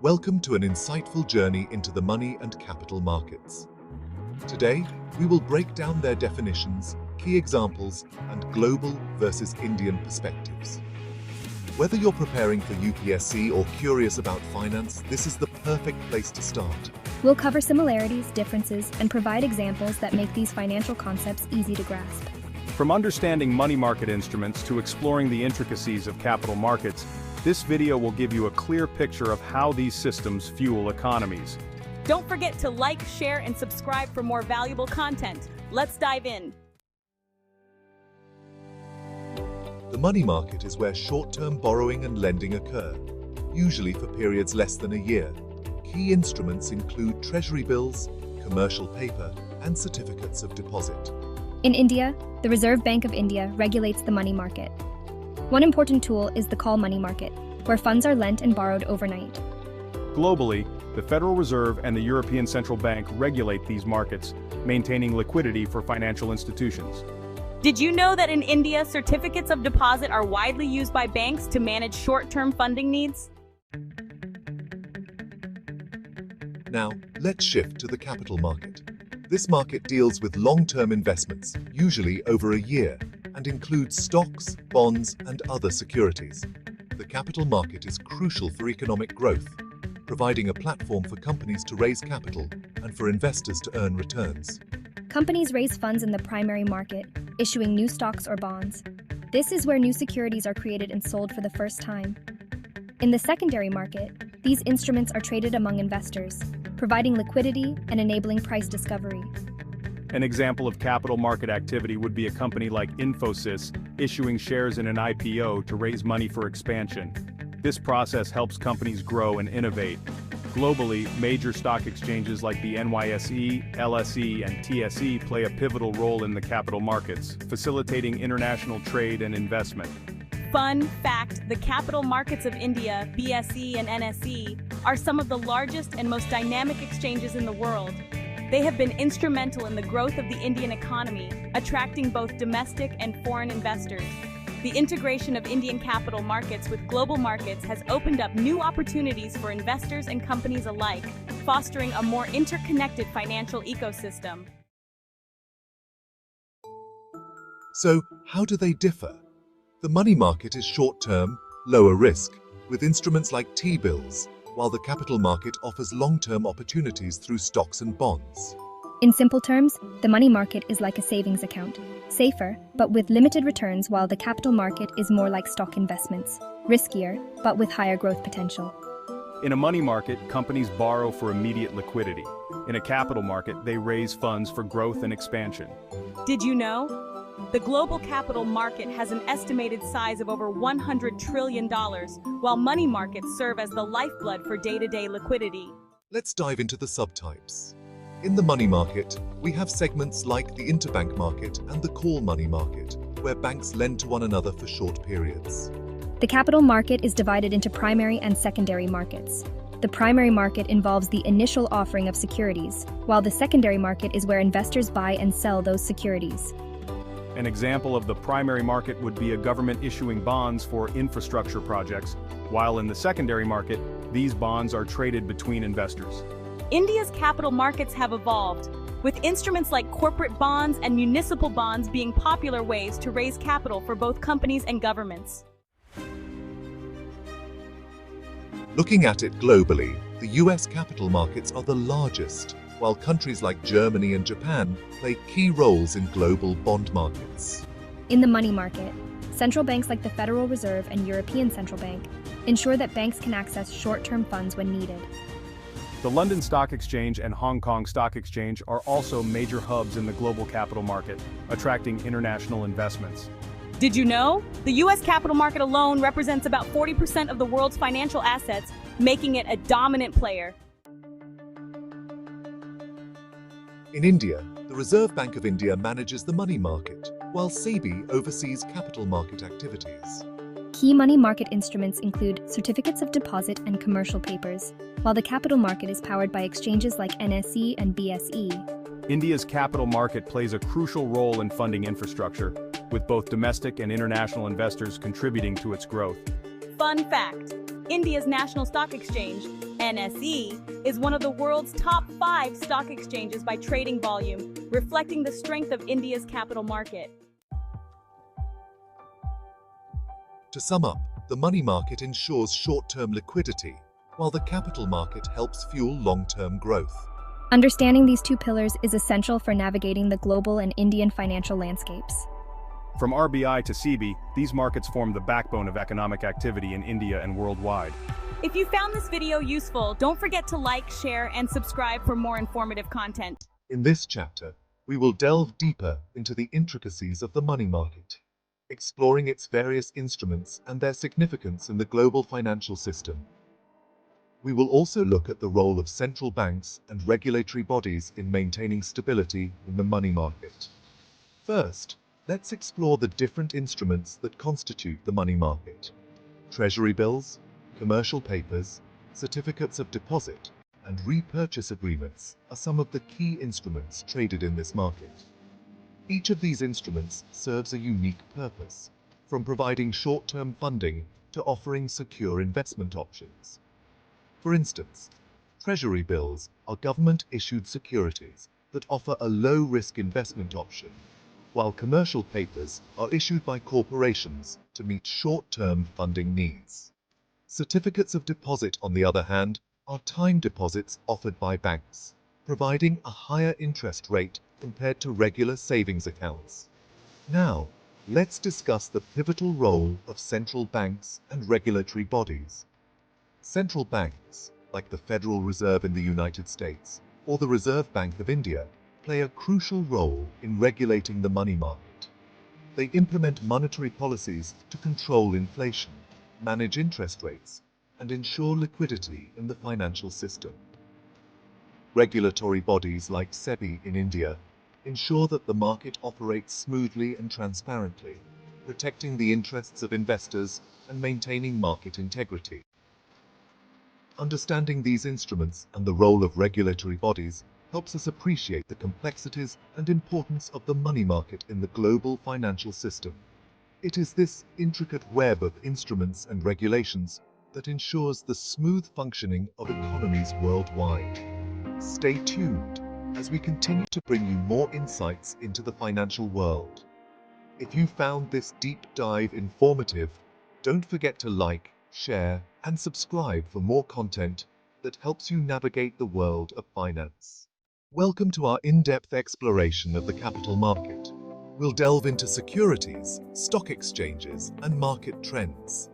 Welcome to an insightful journey into the money and capital markets. Today, we will break down their definitions, key examples, and global versus Indian perspectives. Whether you're preparing for UPSC or curious about finance, this is the perfect place to start. We'll cover similarities, differences, and provide examples that make these financial concepts easy to grasp. From understanding money market instruments to exploring the intricacies of capital markets, this video will give you a clear picture of how these systems fuel economies. Don't forget to like, share, and subscribe for more valuable content. Let's dive in. The money market is where short-term borrowing and lending occur, usually for periods less than a year. Key instruments include Treasury bills, commercial paper, and certificates of deposit. In India, the Reserve Bank of India regulates the money market. One important tool is the call money market, where funds are lent and borrowed overnight. Globally, the Federal Reserve and the European Central Bank regulate these markets, maintaining liquidity for financial institutions. Did you know that in India, certificates of deposit are widely used by banks to manage short-term funding needs? Now, let's shift to the capital market. This market deals with long-term investments, usually over a year, and includes stocks, bonds, and other securities. The capital market is crucial for economic growth, providing a platform for companies to raise capital and for investors to earn returns. Companies raise funds in the primary market, issuing new stocks or bonds. This is where new securities are created and sold for the first time. In the secondary market, these instruments are traded among investors, providing liquidity and enabling price discovery. An example of capital market activity would be a company like Infosys issuing shares in an IPO to raise money for expansion. This process helps companies grow and innovate. Globally, major stock exchanges like the NYSE, LSE, and TSE play a pivotal role in the capital markets, facilitating international trade and investment. Fun fact, the capital markets of India, BSE and NSE, are some of the largest and most dynamic exchanges in the world. They have been instrumental in the growth of the Indian economy, attracting both domestic and foreign investors. The integration of Indian capital markets with global markets has opened up new opportunities for investors and companies alike, fostering a more interconnected financial ecosystem. So, how do they differ? The money market is short-term, lower risk, with instruments like T-bills, while the capital market offers long-term opportunities through stocks and bonds. In simple terms, the money market is like a savings account, safer, but with limited returns, while the capital market is more like stock investments, riskier, but with higher growth potential. In a money market, companies borrow for immediate liquidity. In a capital market, they raise funds for growth and expansion. Did you know? The global capital market has an estimated size of over $100 trillion, while money markets serve as the lifeblood for day-to-day liquidity. Let's dive into the subtypes. In the money market, we have segments like the interbank market and the call money market, where banks lend to one another for short periods. The capital market is divided into primary and secondary markets. The primary market involves the initial offering of securities, while the secondary market is where investors buy and sell those securities. An example of the primary market would be a government issuing bonds for infrastructure projects, while in the secondary market, these bonds are traded between investors. India's capital markets have evolved, with instruments like corporate bonds and municipal bonds being popular ways to raise capital for both companies and governments. Looking at it globally, the US capital markets are the largest, while countries like Germany and Japan play key roles in global bond markets. In the money market, central banks like the Federal Reserve and European Central Bank ensure that banks can access short-term funds when needed. The London Stock Exchange and Hong Kong Stock Exchange are also major hubs in the global capital market, attracting international investments. Did you know? The U.S. capital market alone represents about 40% of the world's financial assets, making it a dominant player. In India, the Reserve Bank of India manages the money market, while SEBI oversees capital market activities. Key money market instruments include certificates of deposit and commercial papers, while the capital market is powered by exchanges like NSE and BSE. India's capital market plays a crucial role in funding infrastructure, with both domestic and international investors contributing to its growth. Fun fact, India's National Stock Exchange, NSE, is one of the world's top 5 stock exchanges by trading volume, reflecting the strength of India's capital market. To sum up, the money market ensures short-term liquidity, while the capital market helps fuel long-term growth. Understanding these two pillars is essential for navigating the global and Indian financial landscapes. From RBI to SEBI, these markets form the backbone of economic activity in India and worldwide. If you found this video useful, don't forget to like, share, and subscribe for more informative content. In this chapter, we will delve deeper into the intricacies of the money market, exploring its various instruments and their significance in the global financial system. We will also look at the role of central banks and regulatory bodies in maintaining stability in the money market. First, let's explore the different instruments that constitute the money market. Treasury bills, commercial papers, certificates of deposit, and repurchase agreements are some of the key instruments traded in this market. Each of these instruments serves a unique purpose, from providing short-term funding to offering secure investment options. For instance, Treasury bills are government-issued securities that offer a low-risk investment option, while commercial papers are issued by corporations to meet short-term funding needs. Certificates of deposit, on the other hand, are time deposits offered by banks, providing a higher interest rate compared to regular savings accounts. Now, let's discuss the pivotal role of central banks and regulatory bodies. Central banks, like the Federal Reserve in the United States or the Reserve Bank of India, play a crucial role in regulating the money market. They implement monetary policies to control inflation, manage interest rates, and ensure liquidity in the financial system. Regulatory bodies like SEBI in India ensure that the market operates smoothly and transparently, protecting the interests of investors and maintaining market integrity. Understanding these instruments and the role of regulatory bodies helps us appreciate the complexities and importance of the money market in the global financial system. It is this intricate web of instruments and regulations that ensures the smooth functioning of economies worldwide. Stay tuned as we continue to bring you more insights into the financial world. If you found this deep dive informative, don't forget to like, share, and subscribe for more content that helps you navigate the world of finance. Welcome to our in-depth exploration of the capital market. We'll delve into securities, stock exchanges, and market trends.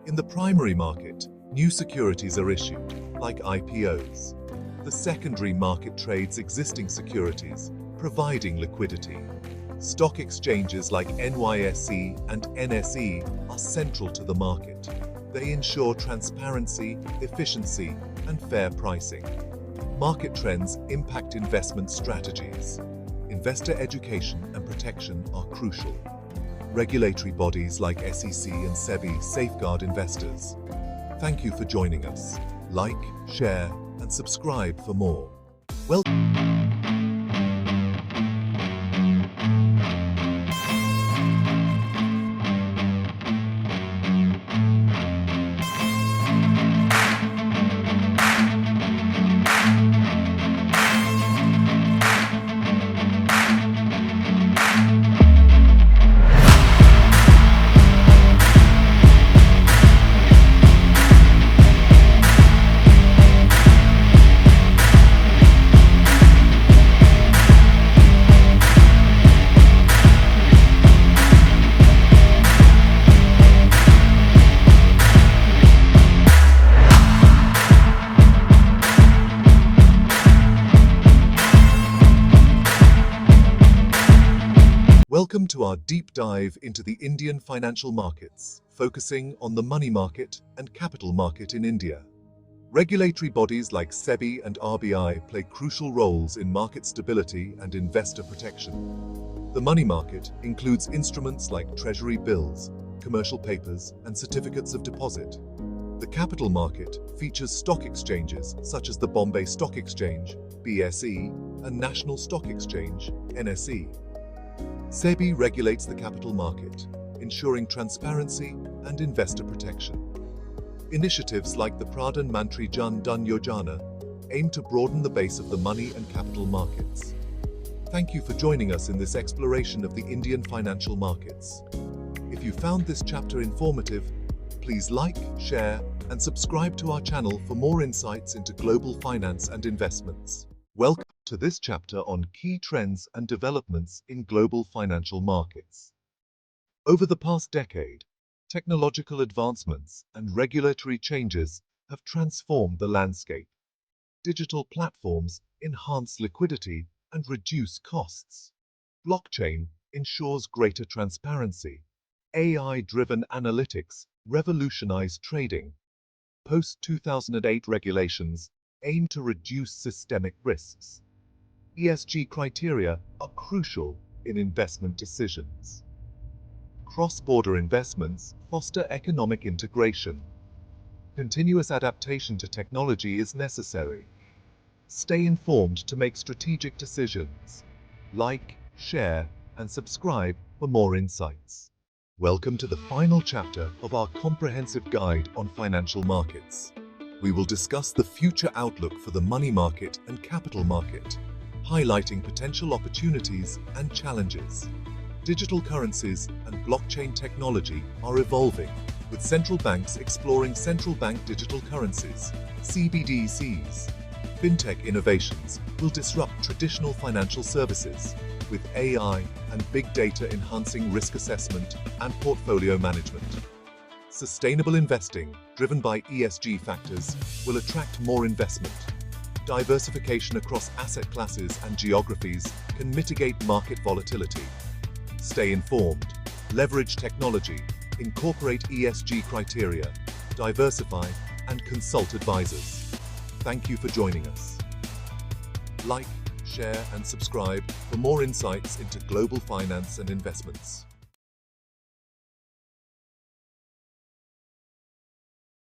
In the primary market, new securities are issued, like IPOs. The secondary market trades existing securities, providing liquidity. Stock exchanges like NYSE and NSE are central to the market. They ensure transparency, efficiency, and fair pricing. Market trends impact investment strategies. Investor education and protection are crucial. Regulatory bodies like SEC and SEBI safeguard investors. Thank you for joining us. Like, share, and subscribe for more. Welcome to our deep dive into the Indian financial markets, focusing on the money market and capital market in India. Regulatory bodies like SEBI and RBI play crucial roles in market stability and investor protection. The money market includes instruments like treasury bills, commercial papers, and certificates of deposit. The capital market features stock exchanges such as the Bombay Stock Exchange, BSE, and National Stock Exchange, NSE. SEBI regulates the capital market, ensuring transparency and investor protection. Initiatives like the Pradhan Mantri Jan Dhan Yojana aim to broaden the base of the money and capital markets. Thank you for joining us in this exploration of the Indian financial markets. If you found this chapter informative, please like, share, and subscribe to our channel for more insights into global finance and investments. Welcome to this chapter on key trends and developments in global financial markets. Over the past decade, technological advancements and regulatory changes have transformed the landscape. Digital platforms enhance liquidity and reduce costs. Blockchain ensures greater transparency. AI-driven analytics revolutionize trading. Post-2008 regulations aim to reduce systemic risks. ESG criteria are crucial in investment decisions. Cross-border investments foster economic integration. Continuous adaptation to technology is necessary. Stay informed to make strategic decisions. Like, share, and subscribe for more insights. Welcome to the final chapter of our comprehensive guide on financial markets. We will discuss the future outlook for the money market and capital market, highlighting potential opportunities and challenges. Digital currencies and blockchain technology are evolving, with central banks exploring central bank digital currencies, CBDCs. Fintech innovations will disrupt traditional financial services, with AI and big data enhancing risk assessment and portfolio management. Sustainable investing, driven by ESG factors, will attract more investment. Diversification across asset classes and geographies can mitigate market volatility. Stay informed, leverage technology, incorporate ESG criteria, diversify, and consult advisors. Thank you for joining us. Like, share, and subscribe for more insights into global finance and investments.